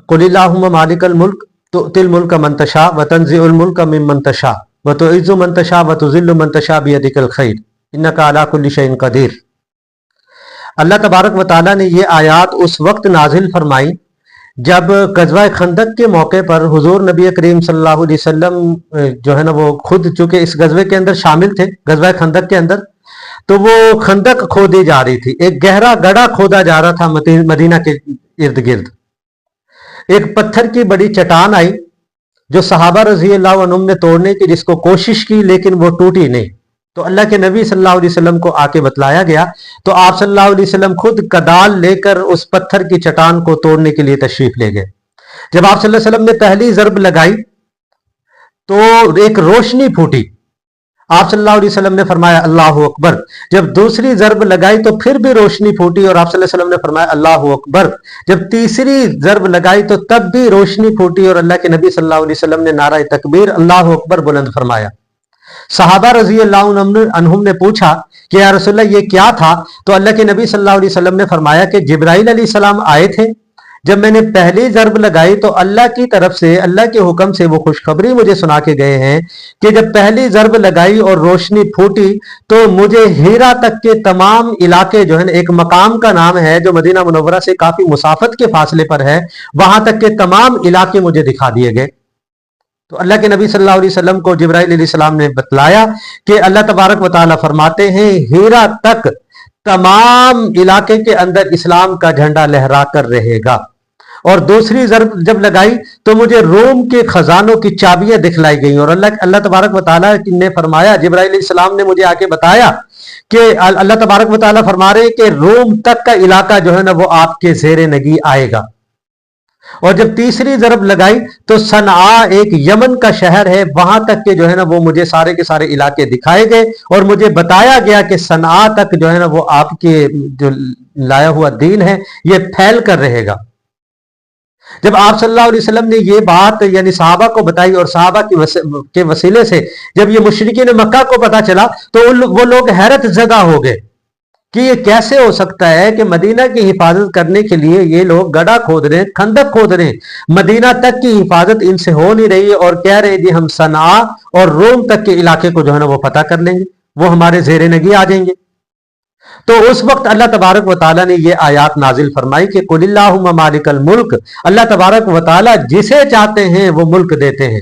कुलिल्लाहुम्मा मालिकल मुल्क तु'तिल मुल्का मन तशा व तंज़िउल मुल्का मिम्मन तशा व तुइज़्ज़ु मन तशा व तुज़िल्लु मन तशा बियदिकल खैर इन्नका अला कुल्लि शैइन क़दीर। अल्लाह तबारक व तआला ने ये आयात उस वक्त नाजिल फरमाई जब गज़वा खंदक के मौके पर हुजूर नबी करीम सल्लल्लाहु अलैहि वसल्लम जो है ना वो खुद चूंकि इस गज़वे के अंदर शामिल थे, गज़वा खंदक के अंदर, तो वो खंदक खोदी जा रही थी, एक गहरा गड्ढा खोदा जा रहा था मदीना के इर्द गिर्द। एक पत्थर की बड़ी चट्टान आई जो सहाबा रजी अल्लाह अन्हुम ने तोड़ने की जिसको कोशिश की लेकिन वो टूटी नहीं। तो अल्लाह के नबी सल्लल्लाहु अलैहि वसल्लम को आके बतलाया गया, तो आप सल्लल्लाहु अलैहि वसल्लम खुद कदाल लेकर उस पत्थर की चट्टान को तोड़ने के लिए तशरीफ ले गए। जब आप सल्लल्लाहु अलैहि वसल्लम ने पहली ज़रब लगाई तो एक रोशनी फूटी। आप सल्लल्लाहु अलैहि वसल्लम ने फरमाया अल्लाहु अकबर। जब दूसरी ज़रब लगाई तो फिर भी रोशनी फूटी और आप सल्लल्लाहु अलैहि वसल्लम ने फरमाया अल्लाहु अकबर। जब तीसरी ज़रब लगाई तो तब भी रोशनी फूटी और अल्लाह के नबी सल्लल्लाहु अलैहि वसल्लम ने नारा तकबीर अल्लाहु अकबर बुलंद फरमाया। सहाबा रजी अल्लाह अन्हुम ने पूछा कि या रसूलल्लाह ये क्या था? तो अल्लाह के नबी सल्लल्लाहु अलैहि वसल्लम ने फरमाया कि जिब्राइल अलैहिस्सलाम आए थे, जब मैंने पहली ज़रब लगाई तो अल्लाह की तरफ से, अल्लाह के हुक्म से वो खुशखबरी मुझे सुना के गए हैं कि जब पहली ज़रब लगाई और रोशनी फूटी तो मुझे हीरा तक के तमाम इलाके जो है ना, एक मकाम का नाम है जो मदीना मुनव्वरा से काफी मुसाफत के फासले पर है, वहां तक के तमाम इलाके मुझे दिखा दिए गए। तो अल्लाह के नबी सल्लल्लाहु अलैहि वसल्लम को जिब्राइल अलैहिस्सलाम ने बतलाया कि अल्लाह तबारक व तआला फरमाते हैं हीरा तक तमाम इलाके के अंदर इस्लाम का झंडा लहरा कर रहेगा। और दूसरी ज़रब जब लगाई तो मुझे रोम के खजानों की चाबियां दिखलाई गई और अल्लाह तबारक व तआला ने फरमाया, जिब्राइल अलैहिस्सलाम ने मुझे आके बताया कि अल्लाह तबारक व तआला फरमा रहे कि रोम तक का इलाका जो है ना वो आपके ज़ेरे नगी आएगा। और जब तीसरी ज़रब लगाई तो सनआ एक यमन का शहर है, वहां तक के जो है ना वो मुझे सारे के सारे इलाके दिखाए गए और मुझे बताया गया कि सनआ तक जो है ना वो आपके जो लाया हुआ दीन है ये फैल कर रहेगा। जब आप सल्लल्लाहु अलैहि वसल्लम ने ये बात यानी सहाबा को बताई और सहाबा के वसीले से जब ये मुशरिकीन मक्का को पता चला तो वो लोग हैरत ज़दा हो गए कि ये कैसे हो सकता है कि मदीना की हिफाजत करने के लिए ये लोग गड्ढा खोद रहे हैं, खंदक खोद रहे हैं, मदीना तक की हिफाजत इनसे हो नहीं रही है और कह रहे जी हम सनआ और रोम तक के इलाके को जो है ना वो पता कर लेंगे, वो हमारे ज़ेरे नगी आ जाएंगे। तो उस वक्त अल्लाह तबारक व तआला ने ये आयात नाजिल फरमाई कि कुलिल्लाहुम्मा मालिकल मुल्क, अल्लाह तबारक व तआला जिसे चाहते हैं वो मुल्क देते हैं,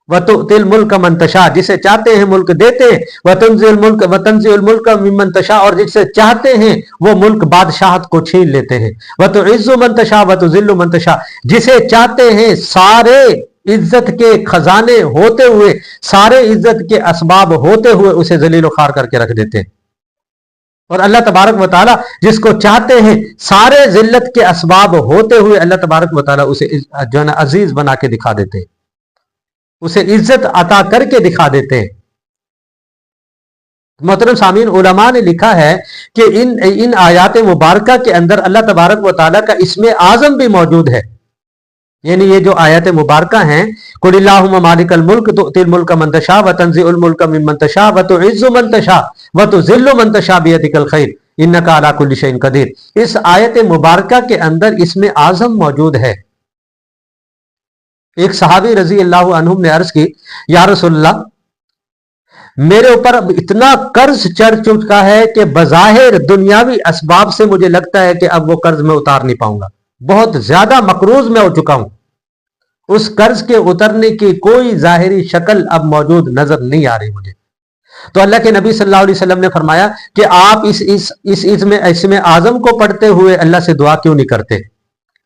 व तु'तिल मुल्का मन तशा, जिसे चाहते हैं मुल्क देते हैं, व तंज़िउल मुल्का मिम्मन तशा, और जिसे चाहते हैं वो मुल्क बादशाहत को छीन लेते हैं, व तुइज़्ज़ु मन तशा व तुज़िल्लु मन तशा, जिसे चाहते हैं सारे इज्जत के खजाने होते हुए, सारे इज्जत के असबाब होते हुए उसे जलील खार करके रख देते हैं। और अल्लाह तबारक व तआला जिसको चाहते हैं सारे जिल्लत के असबाब होते हुए अल्लाह तबारक व तआला उसे जो है ना अजीज बना के दिखा देते हैं, उसे इज्जत अता करके दिखा देते हैं। मोहतरम सामीन, उलमा ने लिखा है कि इन आयात मुबारका के अंदर अल्लाह तबारक व तआला का इस्मे आज़म भी मौजूद है। यानी ये जो आयत मुबारका हैं, कुलिल्लाहुम्मा मालिकल मुल्क तु'तिल मुल्का मन तशा व तंज़िउल मुल्का मिम्मन तशा व तुइज़्ज़ु मन तशा व तुज़िल्लु मन तशा बियदिकल खैर इन्नका अला कुल्लि शैइन क़दीर, इस आयत मुबारका के अंदर इसमें आज़म मौजूद है। एक सहाबी रजी अल्लाह अन्हुम ने अर्ज की, या रसूलल्लाह मेरे ऊपर अब इतना कर्ज चढ़ चुका है कि बज़ाहिर दुनियावी असबाब से मुझे लगता है कि अब वो कर्ज मैं उतार नहीं पाऊंगा, बहुत ज्यादा मकरूज में हो चुका हूं, उस कर्ज के उतरने की कोई जाहिरी शक्ल अब मौजूद नजर नहीं आ रही मुझे। तो अल्लाह के नबी सल्लल्लाहु अलैहि वसल्लम ने फरमाया कि आप इसमें आजम को पढ़ते हुए अल्लाह से दुआ क्यों नहीं करते,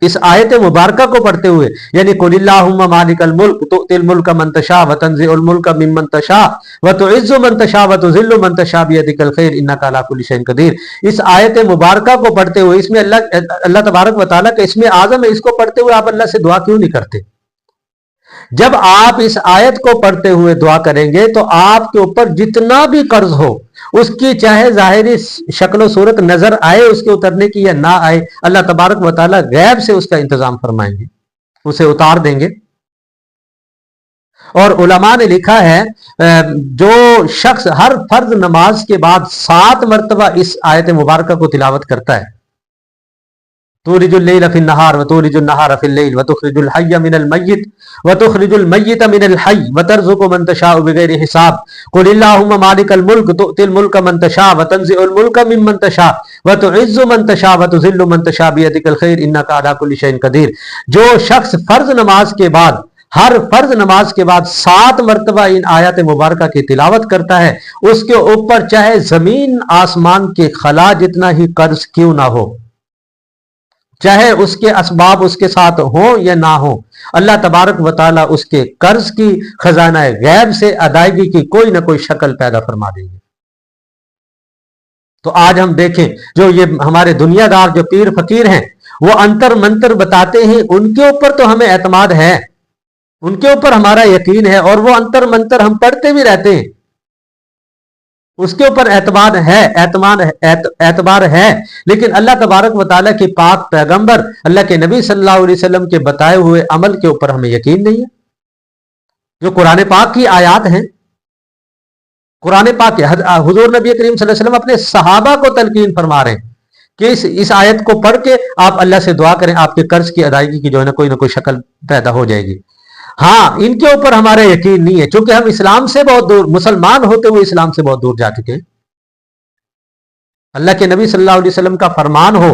इस आयत मुबारका को पढ़ते हुए, यानी कुलिल्लाहुम्मा मालिकल मुल्क तु'तिल मुल्का मन तशा व तंज़िउल मुल्का मिम्मन तशा व तुइज़्ज़ु मन तशा व तुज़िल्लु मन तशा बियदिकल खैर इन्नका अला कुल्लि शैइन क़दीर, इस आयत मुबारका को पढ़ते हुए, इसमें अल्लाह तबारक व तआला का इसमें आज़म है, इसको पढ़ते हुए आप अल्लाह से दुआ क्यों नहीं करते? जब आप इस आयत को पढ़ते हुए दुआ करेंगे तो आपके ऊपर जितना भी कर्ज हो उसकी चाहे जाहिरी शक्ल सूरत नजर आए उसके उतरने की या ना आए, अल्लाह तबारक व तआला गैब से उसका इंतजाम फरमाएंगे, उसे उतार देंगे। और उलमा ने लिखा है जो शख्स हर फर्ज नमाज के बाद 7 मरतबा इस आयत मुबारका को तिलावत करता है तूलिजुल लैल फिन नहार व तूलिजुल नहार फिल लैल व तुखरिजुल हय्य मिनल मय्यित व तुखरिजुल मय्यित मिनल हय्य व तर्जुकु मन तशाउ बिगैरि हिसाब कुल अल्लाहुम्मा मालिकल मुल्क तु'तिल मुल्क मन तशा व तंजिउल मुल्क मिम्मन तशा व तुइज्जु मन तशा व तुज़िल्लु मन तशा बियदिकल खैर इन्नका अला कुल्लि शैइन कदीर। जो शख्स फर्ज नमाज के बाद, हर फर्ज नमाज के बाद 7 मरतबा इन आयत मुबारका की तिलावत करता है, उसके ऊपर चाहे जमीन आसमान के खला जितना ही कर्ज क्यों ना हो, चाहे उसके असबाब उसके साथ हो या ना हो, अल्लाह तबारक व ताला उसके कर्ज की खजाना गैब से अदायगी की कोई ना कोई शक्ल पैदा फरमा देंगे। तो आज हम देखें जो ये हमारे दुनियादार जो पीर फकीर हैं वो अंतर मंतर बताते हैं, उनके ऊपर तो हमें एतमाद है, उनके ऊपर हमारा यकीन है और वो अंतर मंतर हम पढ़ते भी रहते हैं, उसके ऊपर एतबार है, एतबार है। लेकिन अल्लाह तबारक व ताला के पाक पैगंबर अल्लाह के नबी सल्लल्लाहु अलैहि वसल्लम के बताए हुए अमल के ऊपर हमें यकीन नहीं है। जो कुरान पाक की आयत हैं, कुरान पाक हुजूर नबी करीम सल्लल्लाहु अलैहि वसल्लम अपने सहाबा को तलकीन फरमा रहे हैं कि इस आयत को पढ़ के आप अल्लाह से दुआ करें, आपके कर्ज की अदायगी की जो है ना कोई शक्ल पैदा हो जाएगी। हाँ, इनके ऊपर हमारा यकीन नहीं है, क्योंकि हम इस्लाम से बहुत दूर, मुसलमान होते हुए इस्लाम से बहुत दूर जा चुके हैं। अल्लाह के नबी सल्लल्लाहु अलैहि वसल्लम का फरमान हो,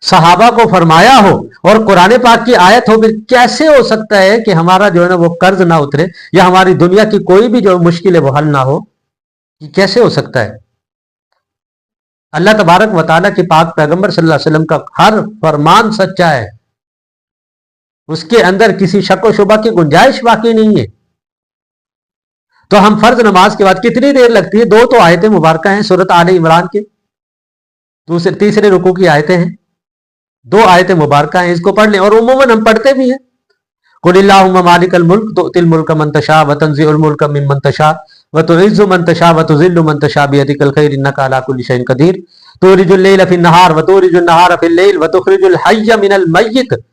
सहाबा को फरमाया हो और कुरान पाक की आयत हो, फिर कैसे हो सकता है कि हमारा जो है ना वो कर्ज ना उतरे या हमारी दुनिया की कोई भी जो मुश्किल है वो हल ना हो? ये कैसे हो सकता है? अल्लाह तबारक व तआला के पाक पैगंबर सल्लल्लाहु अलैहि वसल्लम का हर फरमान सच्चा है, उसके अंदर किसी शक व शुबा की गुंजाइश बाकी नहीं है। तो हम फर्ज नमाज के बाद कितनी देर लगती है? 2 तो आयतें मुबारक हैं सूरत आले इमरान के तीसरे रुकू की आयतें हैं, 2 आयतें मुबारक हैं, इसको पढ़ लें। और उमूमन हम पढ़ते भी हैं, कुल अल्लाहुम्मा मालिकल मुल्क तु'तिल मुल्क मन तशा व तंजिउल मुल्क मिम्मन तशा व तुइज्जु मन तशा व तुज़िल्लु मन तशा बियदिकल खैर इन्नका अला कुल्लि शैइन कदीर। तुलिजुल लैल फिन नहार व तुलिजुन नहार फिल लैल व तुखरिजुल हय्य मिनल मय्यित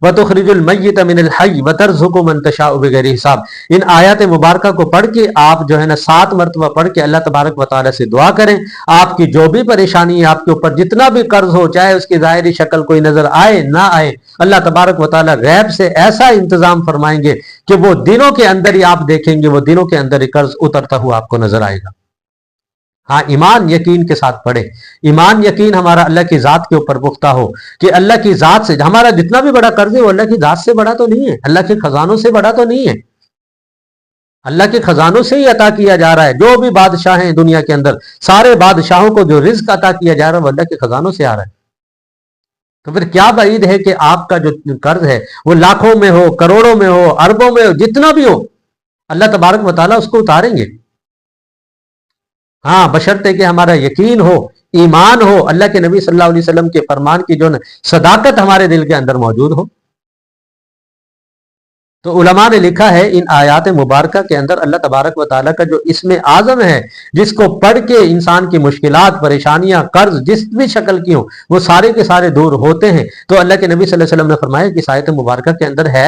व तुखरिजुल मय्यित मिनल हय्य व तर्जुकु मन तशाउ बिगैरि हिसाब। इन आयत मुबारका को पढ़ के आप जो है ना 7 मरतबा पढ़ के अल्लाह तबारक व तआला से दुआ करें। आपकी जो भी परेशानी है, आपके ऊपर जितना भी कर्ज हो, चाहे उसकी जाहिरी शक्ल कोई नजर आए ना आए, अल्लाह तबारक व तआला गैब से ऐसा इंतजाम फरमाएंगे कि वो दिनों के अंदर ही आप देखेंगे, वो दिनों के अंदर ही कर्ज उतरता हुआ आपको नजर आएगा। हाँ, ईमान यकीन के साथ पढ़े। ईमान यकीन हमारा अल्लाह की जात के ऊपर पुख्ता हो कि अल्लाह की जात से हमारा जितना भी बड़ा कर्ज है वो अल्लाह की जात से बड़ा तो नहीं है, अल्लाह के खजानों से बड़ा तो नहीं है, अल्लाह के खजानों से ही अता किया जा रहा है। जो भी बादशाह हैं दुनिया के अंदर, सारे बादशाहों को जो रिज्क अता किया जा रहा है वो अल्लाह के खजानों से आ रहा है। तो फिर क्या बाईद है कि आपका जो कर्ज है वो लाखों में हो, करोड़ों में हो, अरबों में हो, जितना भी हो, अल्लाह तबारक व तआला उसको उतारेंगे। हाँ, बशर्ते कि हमारा यकीन हो, ईमान हो, अल्लाह के नबी सल्लल्लाहु अलैहि वसल्लम के फरमान की जो सदाकत हमारे दिल के अंदर मौजूद हो। तो उलमा ने लिखा है इन आयात मुबारका के अंदर अल्लाह तबारक व तआला का जो इसमें आज़म है, जिसको पढ़ के इंसान की मुश्किलात, परेशानियां, कर्ज जिस भी शक्ल की हो वो सारे के सारे दूर होते हैं। तो अल्लाह के नबी सल्लल्लाहु अलैहि वसल्लम ने फरमाया कि इस आयत मुबारका के अंदर है